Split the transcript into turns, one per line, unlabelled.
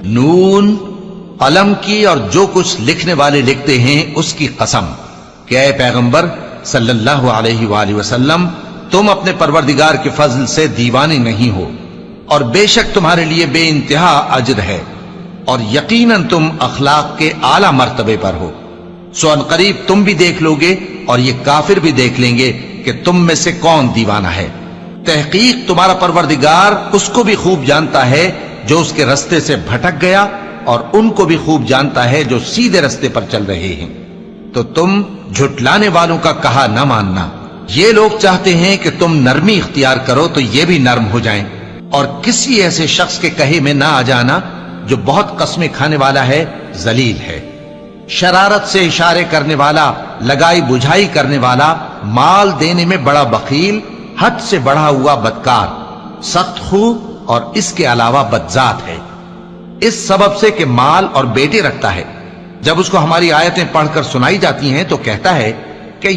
نون، قلم کی اور جو کچھ لکھنے والے لکھتے ہیں اس کی قسم کہ اے پیغمبر صلی اللہ علیہ وآلہ وسلم، تم اپنے پروردگار کے فضل سے دیوانے نہیں ہو، اور بے شک تمہارے لیے بے انتہا اجر ہے، اور یقیناً تم اخلاق کے اعلی مرتبے پر ہو۔ سو ان قریب تم بھی دیکھ لو گے اور یہ کافر بھی دیکھ لیں گے کہ تم میں سے کون دیوانہ ہے۔ تحقیق تمہارا پروردگار اس کو بھی خوب جانتا ہے جو اس کے رستے سے بھٹک گیا، اور ان کو بھی خوب جانتا ہے جو سیدھے رستے پر چل رہے ہیں۔ تو تم جھٹلانے والوں کا کہا نہ ماننا۔ یہ لوگ چاہتے ہیں کہ تم نرمی اختیار کرو تو یہ بھی نرم ہو جائیں، اور کسی ایسے شخص کے کہے میں نہ آ جانا جو بہت قسمیں کھانے والا ہے، ذلیل ہے، شرارت سے اشارے کرنے والا، لگائی بجھائی کرنے والا، مال دینے میں بڑا بخیل، حد سے بڑھا ہوا بدکار، سخت خو، اور اس کے علاوہ بدذات ہے، اس سبب سے کہ مال اور بیٹے رکھتا ہے۔ جب اس کو ہماری آیتیں پڑھ کر سنائی جاتی ہیں تو کہتا ہے کہ